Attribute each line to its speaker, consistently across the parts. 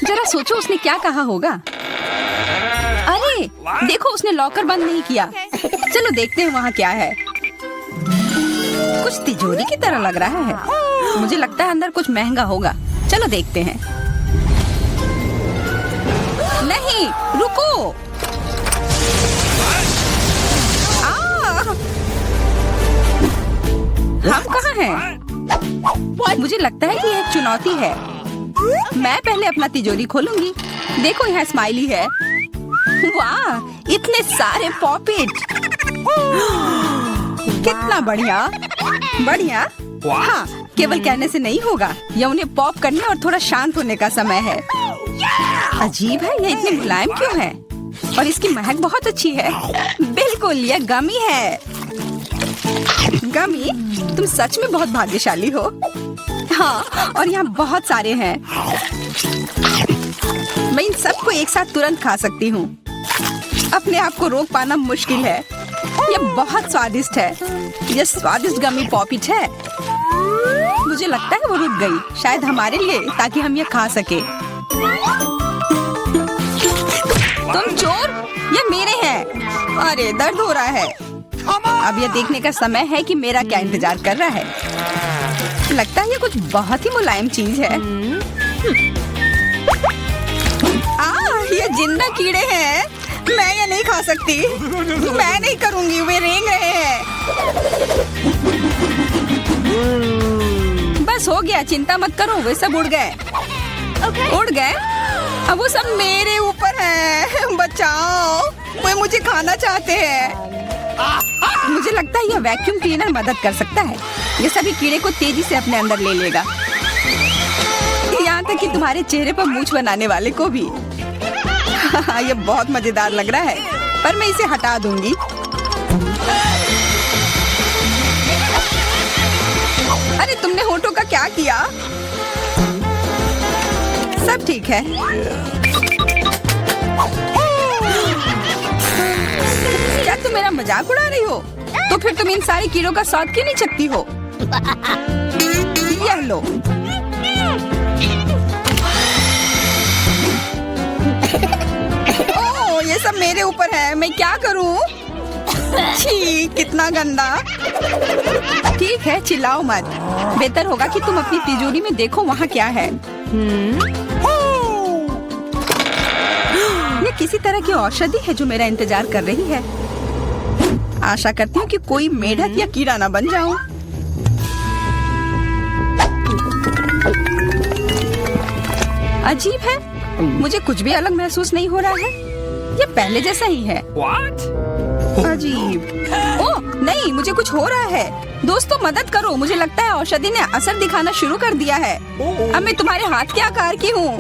Speaker 1: जरा सोचो उसने क्या कहा होगा। अरे देखो, उसने लॉकर बंद नहीं किया। चलो देखते हैं वहाँ क्या है। कुछ तिजोरी की तरह लग रहा है। मुझे लगता है अंदर कुछ महंगा होगा। चलो देखते हैं। नहीं, रुको। हम कहाँ हैं? मुझे लगता है कि यह एक चुनौती है। मैं पहले अपना तिजोरी खोलूंगी। देखो, यहाँ स्माइली है। वाह, इतने सारे पॉपिट। कितना बढ़िया। बढ़िया। हाँ, केवल कहने से नहीं होगा। यह उन्हें पॉप करने और थोड़ा शांत होने का समय है। अजीब है, यह इतनी मुलायम क्यों है? और इसकी महक बहुत अच्छी है। बिल्कुल, यह गमी है। गमी, तुम सच में बहुत भाग्यशाली हो। हाँ, और यहाँ बहुत सारे हैं। मैं इन सबको एक साथ तुरंत खा सकती हूँ। अपने आप को रोक पाना मुश्किल है। यह बहुत स्वादिष्ट है। यह स्वादिष्ट गमी पॉपिट है। मुझे लगता है वो रुक गई, शायद हमारे लिए, ताकि हम यह खा सके। तुम चोर, ये मेरे हैं। अरे दर्द हो रहा है। अब यह देखने का समय है कि मेरा क्या इंतजार कर रहा है। लगता है ये कुछ बहुत ही मुलायम चीज है। ये जिंदा कीड़े हैं। मैं ये नहीं खा सकती। मैं नहीं करूंगी, वे रेंग रहे हैं। बस हो गया, चिंता मत करो, वे सब उड़ गए। उड़ गए? अब वो सब मेरे ऊपर है। बचाओ, वे मुझे खाना चाहते हैं। मुझे लगता है यह वैक्यूम क्लीनर मदद कर सकता है। ये सभी कीड़े को तेजी से अपने अंदर ले लेगा, यहाँ तक कि तुम्हारे चेहरे पर मूंछ बनाने वाले को भी। ये बहुत मजेदार लग रहा है, पर मैं इसे हटा दूंगी। अरे तुमने होठों का क्या किया? सब ठीक है। क्या तुम मेरा मजाक उड़ा रही हो? तो फिर तुम इन सारे कीड़ों का स्वाद क्यों नहीं चखती हो? यह लो। ओह, ये सब मेरे ऊपर है। मैं क्या करूं? छी, कितना गंदा। ठीक है, चिल्लाओ मत। बेहतर होगा कि तुम अपनी तिजोरी में देखो वहाँ क्या है। ये किसी तरह की औषधि है जो मेरा इंतजार कर रही है। आशा करती हूँ कि कोई मेढक या कीड़ा ना बन जाऊं। अजीब है, मुझे कुछ भी अलग महसूस नहीं हो रहा है। ये पहले जैसा ही है। अजीब। ओह नहीं, मुझे कुछ हो रहा है। दोस्तों मदद करो, मुझे लगता है औषधि ने असर दिखाना शुरू कर दिया है। अब मैं तुम्हारे हाथ के आकार की हूँ।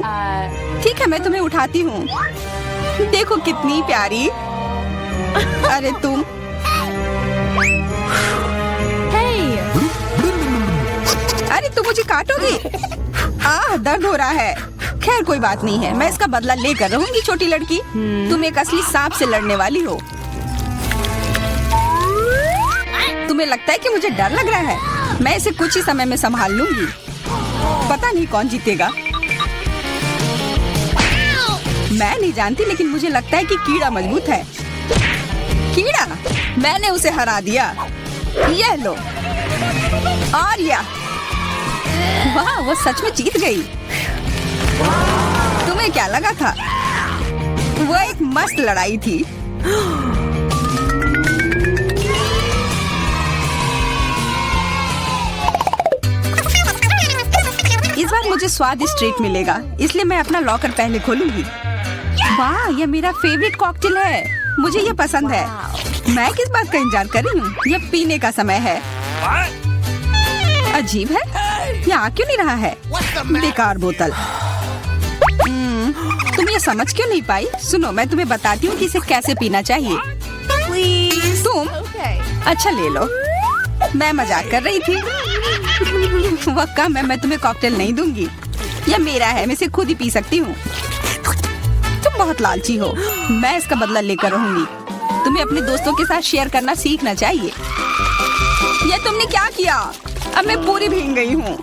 Speaker 1: ठीक है, मैं तुम्हें उठाती हूँ। देखो कितनी प्यारी। अरे तुम। अरे तुम मुझे काटोगी? दर्द हो रहा है। खैर कोई बात नहीं है, मैं इसका बदला लेकर रहूंगी। छोटी लड़की, तुम एक असली सांप से लड़ने वाली हो। तुम्हें लगता है कि मुझे डर लग रहा है? मैं इसे कुछ ही समय में संभाल लूंगी। पता नहीं कौन जीतेगा। मैं नहीं जानती, लेकिन मुझे लगता है कि कीड़ा मजबूत है। कीड़ा, मैंने उसे हरा दिया। यह लो। और यह, वाह, वो सच में जीत गई। तुम्हें क्या लगा था? वो एक मस्त लड़ाई थी। इस बार मुझे स्वादिष्ट ट्रीट मिलेगा, इसलिए मैं अपना लॉकर पहले खोलूंगी। वाह, यह मेरा फेवरेट कॉकटेल है। मुझे यह पसंद है। मैं किस बात का इंतजार कर रही हूँ? यह पीने का समय है। अजीब है, यह आ क्यों नहीं रहा है? बेकार बोतल। तुम ये समझ क्यों नहीं पाई? सुनो, मैं तुम्हें बताती हूँ कि इसे कैसे पीना चाहिए। तुम अच्छा ले लो। मैं मजाक कर रही थी। वह कम है, मैं तुम्हें कॉकटेल नहीं दूंगी। यह मेरा है, मैं इसे खुद ही पी सकती हूँ। तुम बहुत लालची हो। मैं इसका बदला लेकर रहूंगी। तुम्हें अपने दोस्तों के साथ शेयर करना सीखना चाहिए। यह तुमने क्या किया? अब मैं पूरी भीग गई हूँ।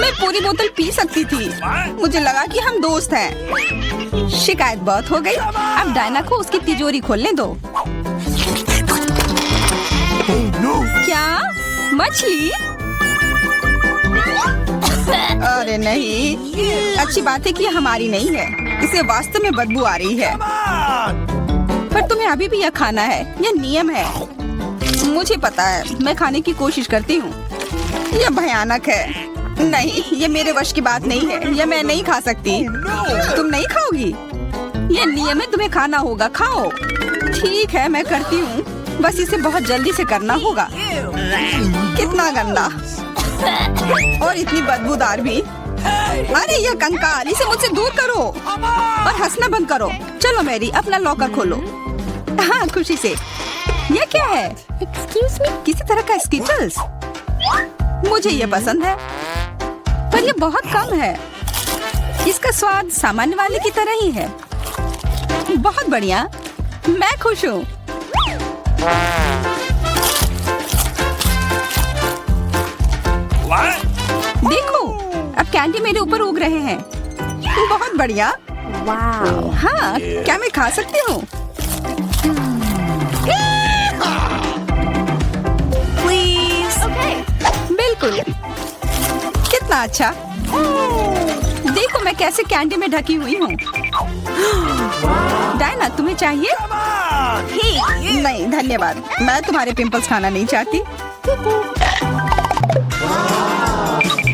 Speaker 1: मैं पूरी बोतल पी सकती थी। मुझे लगा कि हम दोस्त हैं। शिकायत बहुत हो गई। अब डायना को उसकी तिजोरी खोलने दो। क्या मछली? अरे नहीं, अच्छी बात है कि ये हमारी नहीं है। इसे वास्तव में बदबू आ रही है। पर तुम्हें अभी भी यह खाना है, यह नियम है। मुझे पता है, मैं खाने की कोशिश करती हूँ। यह भयानक है। नहीं, ये मेरे वश की बात नहीं है। यह मैं नहीं खा सकती। तुम नहीं खाओगी? यह नियम है, तुम्हें खाना होगा। खाओ। ठीक है, मैं करती हूँ। बस इसे बहुत जल्दी से करना होगा। कितना गंदा और इतनी बदबूदार भी। अरे यह कंकाल, इसे मुझसे दूर करो और हंसना बंद करो। चलो मैरी, अपना लॉकर खोलो। हाँ, खुशी से। यह क्या है? एक्सक्यूज मी, किसी तरह का स्किटल्स। मुझे ये पसंद है, पर ये बहुत कम है। इसका स्वाद सामान्य वाले की तरह ही है। बहुत बढ़िया, मैं खुश हूँ। देखो, अब कैंडी मेरे ऊपर उग रहे हैं। बहुत बढ़िया। वाह। हाँ, क्या मैं खा सकती हूँ? प्लीज। बिल्कुल। कितना अच्छा। देखो मैं कैसे कैंडी में ढकी हुई हूँ। डायना, तुम्हें चाहिए? नहीं धन्यवाद, मैं तुम्हारे पिंपल्स खाना नहीं चाहती।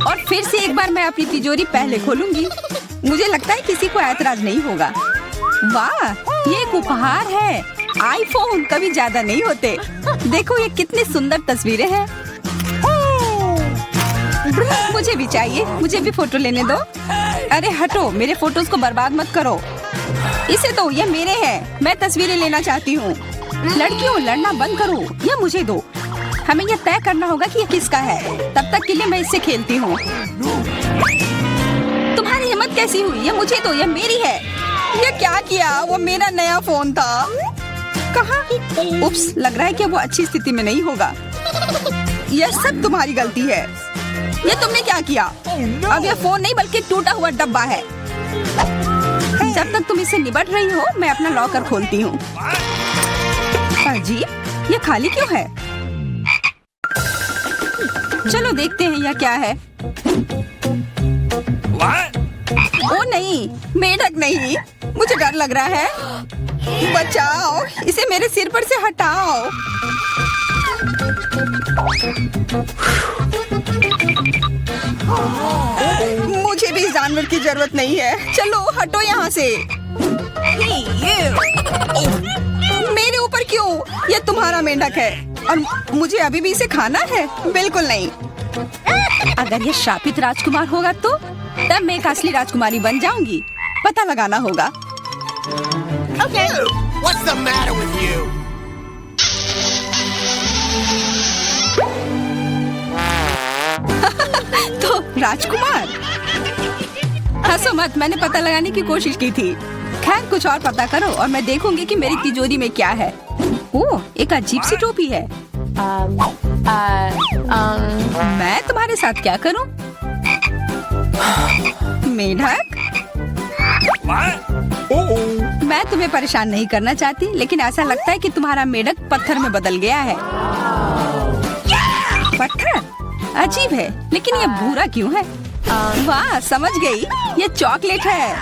Speaker 1: और फिर से एक बार मैं अपनी तिजोरी पहले खोलूंगी। मुझे लगता है किसी को ऐतराज नहीं होगा। वाह, ये एक उपहार है। आईफोन कभी ज्यादा नहीं होते। देखो ये कितनी सुंदर तस्वीरें हैं। मुझे भी चाहिए, मुझे भी फोटो लेने दो। अरे हटो, मेरे फोटोज को बर्बाद मत करो। इसे दो, ये मेरे हैं। मैं तस्वीरें लेना चाहती हूँ। लड़कियों, लड़ना बंद करो, ये मुझे दो। हमें यह तय करना होगा कि यह किसका है। तब तक के लिए मैं इससे खेलती हूँ। तुम्हारी हिम्मत कैसी हुई? ये मुझे दो, यह मेरी है। ये क्या किया? वो मेरा नया फोन था। कहाँ? उप्स, लग रहा है कि वो अच्छी स्थिति में नहीं होगा। यह सब तुम्हारी गलती है। ये तुमने क्या किया? अब यह फोन नहीं बल्कि टूटा हुआ डब्बा है। जब तक तुम इससे निपट रही हो, मैं अपना लॉकर खोलती हूँ। अजीब, ये खाली क्यों है? चलो देखते हैं यह क्या है। ओ नहीं, मेढक नहीं। मुझे डर लग रहा है। बचाओ, इसे मेरे सिर पर से हटाओ। मुझे भी जानवर की जरूरत नहीं है। चलो हटो यहाँ से। मेरे ऊपर क्यों? ये तुम्हारा मेंढक है और मुझे अभी भी इसे खाना है? बिल्कुल नहीं। अगर ये शापित राजकुमार होगा तो तब मैं एक असली राजकुमारी बन जाऊंगी। पता लगाना होगा।
Speaker 2: Okay. What's the matter with you?
Speaker 1: तो राजकुमार, हंसो मत, मैंने पता लगाने की कोशिश की थी। खैर कुछ और पता करो और मैं देखूंगी कि मेरी तिजोरी में क्या है। ओह, एक अजीब सी टोपी है। मैं तुम्हारे साथ क्या करूं? मेढक, मैं तुम्हें परेशान नहीं करना चाहती, लेकिन ऐसा लगता है कि तुम्हारा मेढक पत्थर में बदल गया है। पत्थर? अजीब है, लेकिन ये भूरा क्यों है? वाह, समझ गई, ये चॉकलेट है।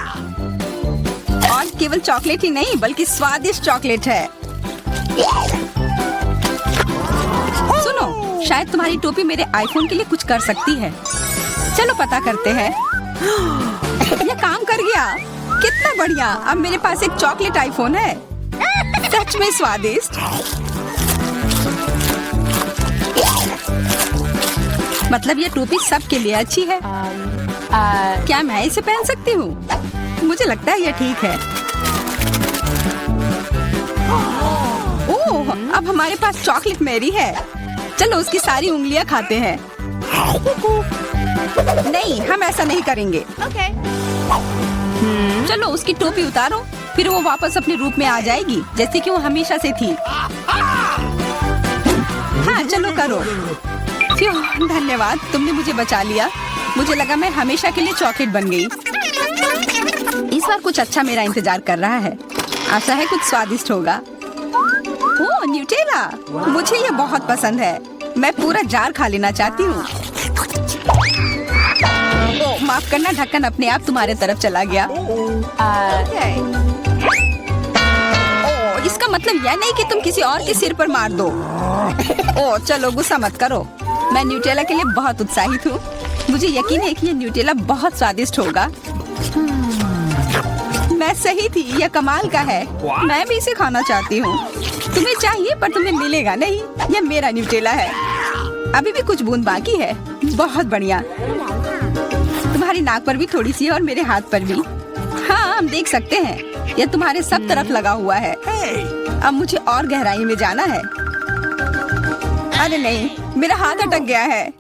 Speaker 1: और केवल चॉकलेट ही नहीं बल्कि स्वादिष्ट चॉकलेट है। सुनो, शायद तुम्हारी टोपी मेरे आईफोन के लिए कुछ कर सकती है। चलो पता करते हैं। ये काम कर गया, कितना बढ़िया। अब मेरे पास एक चॉकलेट आईफोन है। सच में स्वादिष्ट। मतलब ये टोपी सबके लिए अच्छी है। क्या मैं इसे पहन सकती हूँ? मुझे लगता है ये ठीक है। ओह, अब हमारे पास चॉकलेट मैरी है। चलो उसकी सारी उंगलियां खाते हैं। नहीं, हम ऐसा नहीं करेंगे। चलो उसकी टोपी उतारो, फिर वो वापस अपने रूप में आ जाएगी जैसे कि वो हमेशा से थी। हाँ चलो करो। धन्यवाद, तुमने मुझे बचा लिया। मुझे लगा मैं हमेशा के लिए चॉकलेट बन गई। इस बार कुछ अच्छा मेरा इंतजार कर रहा है। आशा है कुछ स्वादिष्ट होगा। ओह, न्यूटेला! मुझे ये बहुत पसंद है। मैं पूरा जार खा लेना चाहती हूँ। ओह, माफ करना, ढक्कन अपने आप तुम्हारे तरफ चला गया। ओह, इसका मतलब यह नहीं कि तुम किसी और के सिर पर मार दो। ओह, चलो गुस्सा मत करो। मैं न्यूटेला के लिए बहुत उत्साहित हूँ। मुझे यकीन है कि ये न्यूटेला बहुत स्वादिष्ट होगा। मैं सही थी, यह कमाल का है। मैं भी इसे खाना चाहती हूँ। तुम्हें चाहिए पर तुम्हें मिलेगा नहीं। यह मेरा न्यूटेला है। अभी भी कुछ बूंद बाकी है। बहुत बढ़िया। तुम्हारी नाक पर भी थोड़ी सी है और मेरे हाथ पर भी। हाँ, हम देख सकते हैं। यह तुम्हारे सब तरफ लगा हुआ है। अब मुझे और गहराई में जाना है। अरे नहीं, मेरा हाथ अटक गया है।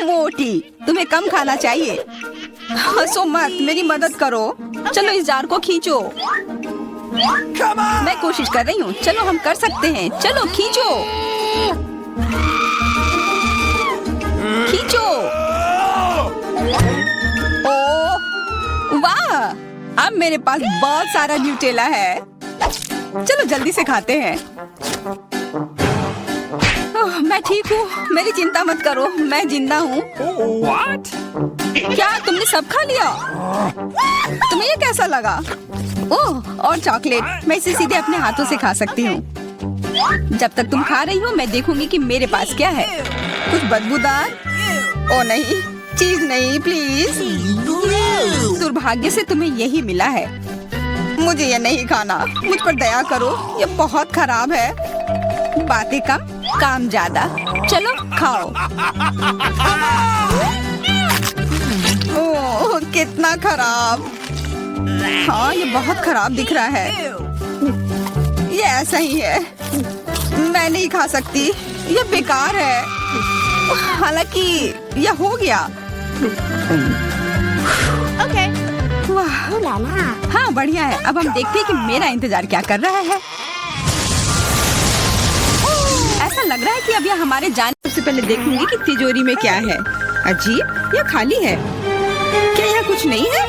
Speaker 1: मोटी, तुम्हें कम खाना चाहिए। हंसो मत, मेरी मदद करो। चलो इस जार को खींचो। मैं कोशिश कर रही हूँ। चलो हम कर सकते हैं। चलो खींचो, खींचो। ओह वाह, अब मेरे पास बहुत सारा न्यूटेला है। चलो जल्दी से खाते हैं। ओह, मैं ठीक हूँ, मेरी चिंता मत करो, मैं जिंदा हूँ। क्या तुमने सब खा लिया? तुम्हें ये कैसा लगा? ओह, और चॉकलेट, मैं इसे सीधे अपने हाथों से खा सकती हूँ। जब तक तुम खा रही हो मैं देखूंगी कि मेरे पास क्या है। कुछ बदबूदार? ओ नहीं, चीज नहीं, प्लीज। दुर्भाग्य से तुम्हें यही मिला है। मुझे ये नहीं खाना, मुझ पर दया करो, ये बहुत खराब है। बातें कम, काम ज्यादा। चलो खाओ। ओह, कितना खराब। हाँ, ये बहुत खराब दिख रहा है। ये ऐसा ही है। मैं नहीं खा सकती, ये बेकार है। हालांकि यह हो गया।
Speaker 3: Okay.
Speaker 1: वाह, हाँ बढ़िया है। अब हम देखते हैं कि मेरा इंतजार क्या कर रहा है। ऐसा लग रहा है कि अब यह हमारे जाने सबसे पहले देखूंगी कि तिजोरी में क्या है। अजीब, यह खाली है। क्या यह कुछ नहीं है?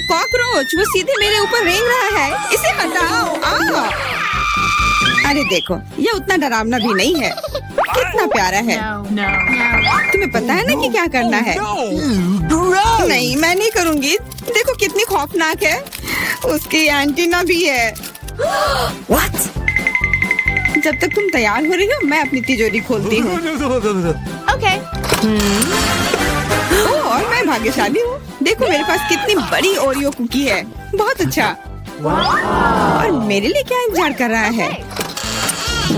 Speaker 1: कॉकरोच, वो सीधे मेरे ऊपर रेंग रहा है। इसे हटाओ। अरे देखो, यह उतना डरावना भी नहीं है। कितना प्यारा है। तुम्हें पता है ना कि क्या करना है? नहीं, मैं नहीं करूँगी। देखो कितनी खौफनाक है। उसकी एंटीना भी है। What? जब तक तुम तैयार हो रही हो मैं अपनी तिजोरी खोलती हूँ।
Speaker 3: Okay.
Speaker 1: और मैं भाग्यशाली हूँ। देखो मेरे पास कितनी बड़ी ओरियो कुकी है। बहुत अच्छा। और मेरे लिए क्या इंतजार कर रहा है?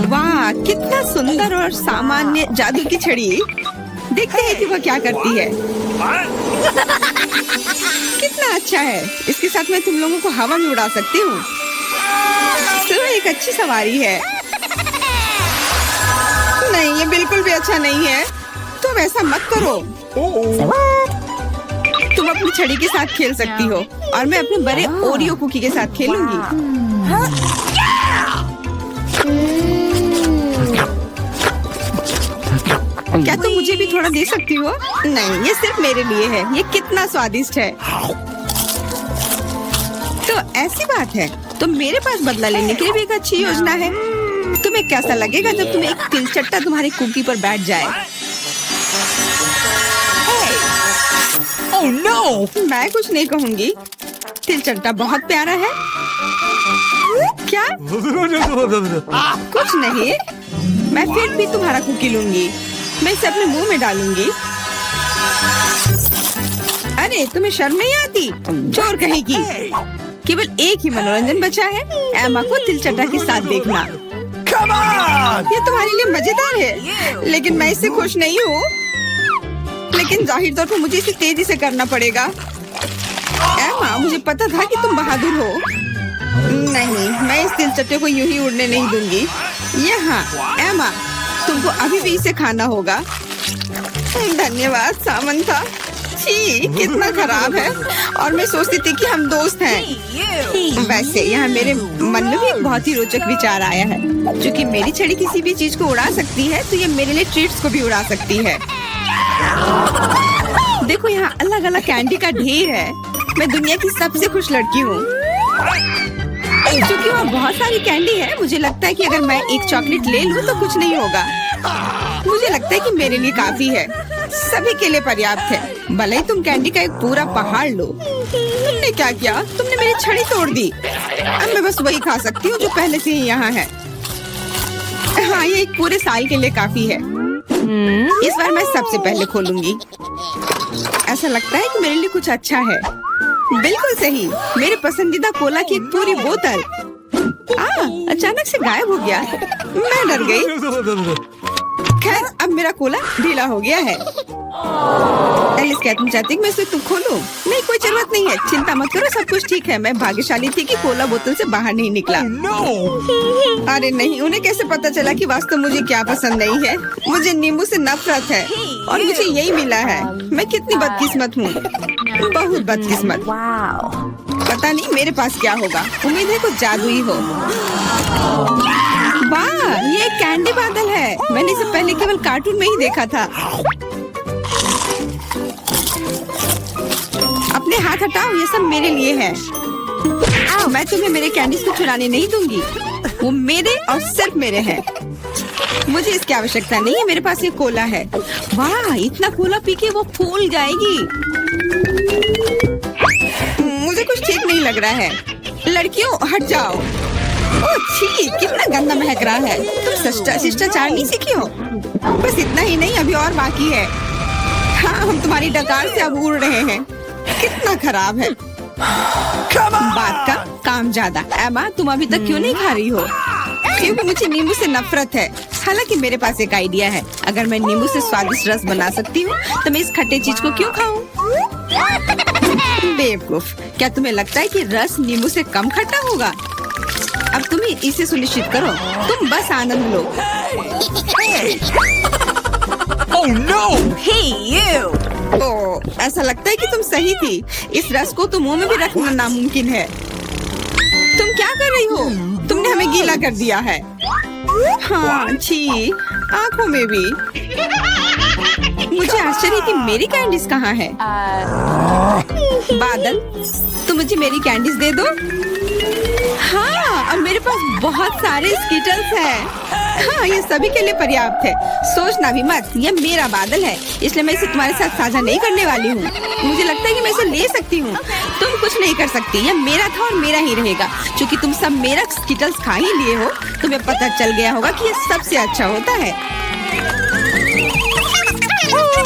Speaker 1: वाह, कितना सुंदर और सामान्य जादू की छड़ी। देखते हैं कि वह क्या करती है। कितना अच्छा है। इसके साथ मैं तुम लोगों को हवा में उड़ा सकती हूँ। तो एक अच्छी सवारी है। नहीं, ये बिल्कुल भी अच्छा नहीं है। तुम ऐसा मत करो। तुम अपनी छड़ी के साथ खेल सकती हो और मैं अपने बड़े ओरियो कुकी के साथ खेलूंगी। क्या तुम मुझे भी थोड़ा दे सकती हो? नहीं, ये सिर्फ मेरे लिए है। ये कितना स्वादिष्ट है। तो ऐसी बात है, तो मेरे पास बदला लेने के लिए भी एक अच्छी योजना है। तुम्हें कैसा लगेगा जब तुम्हें एक तिलचट्टा तुम्हारी कुकी पर बैठ जाए?
Speaker 2: Oh no!
Speaker 1: मैं कुछ नहीं कहूँगी। तिलचट्टा बहुत प्यारा है। क्या? कुछ नहीं। मैं फिर भी तुम्हारा कुकी लूंगी। मैं इसे अपने मुंह में डालूंगी। अरे तुम्हें शर्म नहीं आती? चोर कहेगी। केवल एक ही मनोरंजन बचा है, एमा को तिलचट्टा के साथ देखना।
Speaker 2: Come on!
Speaker 1: ये तुम्हारे लिए मजेदार है, लेकिन मैं इससे खुश नहीं हूँ। लेकिन जाहिर तौर पर मुझे इसे तेजी से करना पड़ेगा। एमा, मुझे पता था कि तुम बहादुर हो। नहीं, मैं इस तिलचट्टे को यूं ही उड़ने नहीं दूंगी। यहाँ, एमा, तुमको अभी भी इसे खाना होगा। धन्यवाद सामंथा। छी, कितना खराब है। और मैं सोचती थी कि हम दोस्त हैं। वैसे यहाँ मेरे मन में भी एक बहुत ही रोचक विचार आया है। क्योंकि मेरी छड़ी किसी भी चीज को उड़ा सकती है, तो ये मेरे लिए ट्रीट्स को भी उड़ा सकती है। देखो यहाँ अलग अलग कैंडी का ढेर है। मैं दुनिया की सबसे खुश लड़की हूँ। क्योंकि वहाँ बहुत सारी कैंडी है, मुझे लगता है कि अगर मैं एक चॉकलेट ले लूँ तो कुछ नहीं होगा। मुझे लगता है कि मेरे लिए काफी है, सभी के लिए पर्याप्त है। भले ही तुम कैंडी का एक पूरा पहाड़ लो। तुमने क्या किया? तुमने मेरी छड़ी तोड़ दी। अब मैं बस वही खा सकती हूँ जो पहले से ही यहाँ है। हाँ, ये एक पूरे साल के लिए काफी है। इस बार मैं सबसे पहले खोलूंगी। ऐसा लगता है कि मेरे लिए कुछ अच्छा है। बिल्कुल सही, मेरे पसंदीदा कोला की एक पूरी बोतल अचानक से गायब हो गया। मैं डर गई। खैर, अब मेरा कोला ढीला हो गया है। एलिस, क्या तुम चाहती कि मैं इसे खोलूं? नहीं, कोई जरूरत नहीं है। चिंता मत करो, सब कुछ ठीक है। मैं भाग्यशाली थी कि कोला बोतल से बाहर नहीं निकला। अरे नहीं, उन्हें कैसे पता चला कि वास्तव मुझे क्या पसंद नहीं है? मुझे नींबू से नफरत है और मुझे यही मिला है। मैं कितनी बदकिस्मत हूँ, बहुत बदकिस्मत। पता नहीं मेरे पास क्या होगा। उम्मीद है कुछ जादुई हो। वाह, ये एक कैंडी बादल है। मैंने इसे पहले केवल कार्टून में ही देखा था। अपने हाथ हटाओ, ये सब मेरे लिए है। मैं तुम्हें मेरे कैंडीज को चुराने नहीं दूंगी। वो मेरे और सिर्फ मेरे हैं। मुझे इसकी आवश्यकता नहीं है। मेरे पास ये कोला है। वाह, इतना कोला पी के वो फूल जाएगी। मुझे कुछ ठीक नहीं लग रहा है। लड़कियों, हट जाओ। ओह छी, कितना गंदा महक रहा है। तुम शिष्टाचार नहीं सीखी हो? बस इतना ही नहीं, अभी और बाकी है। हाँ, हम तुम्हारी डकार से अब उड़ रहे हैं। कितना खराब है। बात का काम ज्यादा। एमा, तुम अभी तक क्यों नहीं खा रही हो? क्योंकि मुझे नींबू से नफरत है। हालांकि मेरे पास एक आइडिया है। अगर मैं नींबू से स्वादिष्ट रस बना सकती हूँ तो मैं इस खट्टे चीज को क्यों खाऊं? बेवकूफ, क्या तुम्हें लगता है कि रस नींबू से कम खट्टा होगा? अब तुम इसे सुनिश्चित करो। तुम बस आनंद लो।
Speaker 2: Oh no!
Speaker 3: Hey, you!
Speaker 1: ओह, ऐसा लगता है कि तुम सही थी। इस रस को तो मुंह में भी रखना नामुमकिन है। तुम क्या कर रही हो? तुमने हमें गीला कर दिया है। हाँ, छी, आँखों में भी। मुझे आश्चर्य कि मेरी कैंडीज कहाँ है? बादल, तुम मुझे मेरी कैंडीज दे दो। हाँ, और मेरे पास बहुत सारे स्कीटल्स हैं। हाँ, ये सभी के लिए पर्याप्त है। सोचना भी मत, ये मेरा बादल है, इसलिए मैं इसे तुम्हारे साथ साझा नहीं करने वाली हूँ। मुझे लगता है कि मैं इसे ले सकती हूँ। तुम कुछ नहीं कर सकती। ये मेरा था और मेरा ही रहेगा। क्योंकि तुम सब मेरा स्कीटल्स खा ही लिए हो, तुम्हें पता चल गया होगा कि ये सबसे अच्छा होता है।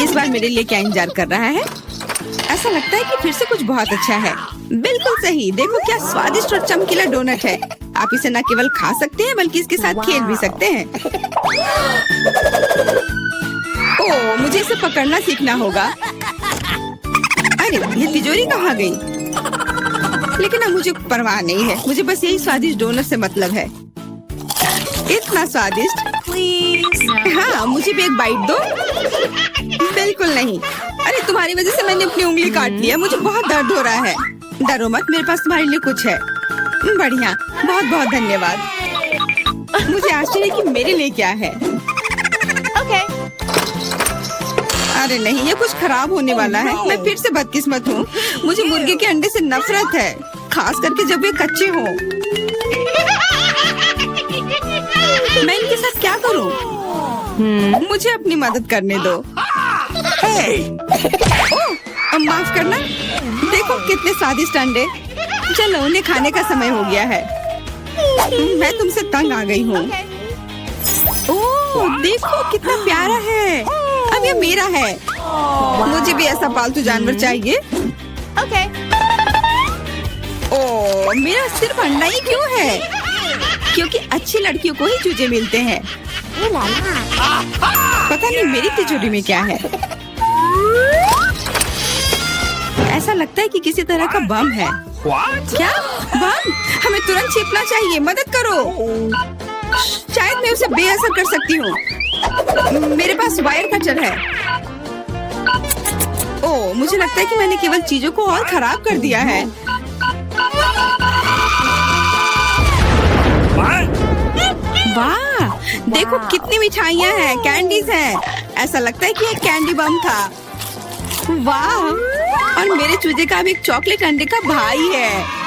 Speaker 1: इस बार मेरे लिए क्या इंतजार कर रहा है? ऐसा लगता है कि फिर से कुछ बहुत अच्छा है। बिल्कुल सही, देखो क्या स्वादिष्ट और चमकीला डोनट है। आप इसे न केवल खा सकते हैं बल्कि इसके साथ खेल भी सकते हैं। ओह, मुझे इसे पकड़ना सीखना होगा। अरे, ये तिजोरी कहाँ गई? लेकिन अब मुझे परवाह नहीं है। मुझे बस यही स्वादिष्ट डोनट से मतलब है। इतना स्वादिष्ट। हाँ, मुझे भी एक बाइट दो। बिल्कुल नहीं। अरे, तुम्हारी वजह से मैंने अपनी उंगली काट लिया। मुझे बहुत दर्द हो रहा है। डरो मत, मेरे पास तुम्हारे लिए कुछ है। बढ़िया, बहुत बहुत धन्यवाद। मुझे आश्चर्य कि मेरे लिए क्या है।
Speaker 3: Okay.
Speaker 1: अरे नहीं, ये कुछ खराब होने वाला है। मैं फिर से बदकिस्मत हूँ। मुझे मुर्गे के अंडे से नफरत है, खास करके जब ये कच्चे हों। मैं इनके साथ क्या करूँ? मुझे अपनी मदद करने दो। ओह, माफ करना। देखो कितने स्वादिष्ट अंडे। चलो, उन्हें खाने का समय हो गया है। मैं तुमसे तंग आ गई हूँ। ओह, देखो कितना प्यारा है। अब ये मेरा है। मुझे भी ऐसा पालतू जानवर चाहिए।
Speaker 3: Okay.
Speaker 1: ओह, मेरा सिर्फ अंडा ही क्यों है? क्योंकि अच्छी लड़कियों को ही चूजे मिलते हैं। पता नहीं मेरी तिजोरी में क्या है। ऐसा लगता है कि किसी तरह का बम है।
Speaker 2: What?
Speaker 1: क्या बम? हमें तुरंत छिपना चाहिए। मदद करो। शायद मैं उसे बेअसर कर सकती हूँ। मेरे पास वायर कटर है। ओह, मुझे लगता है कि मैंने केवल चीजों को और खराब कर दिया है। वाह, देखो कितनी मिठाइयाँ हैं, कैंडीज हैं। ऐसा लगता है कि एक कैंडी बम था। वाह, और मेरे चूजे का भी एक चॉकलेट अंडे का भाई है।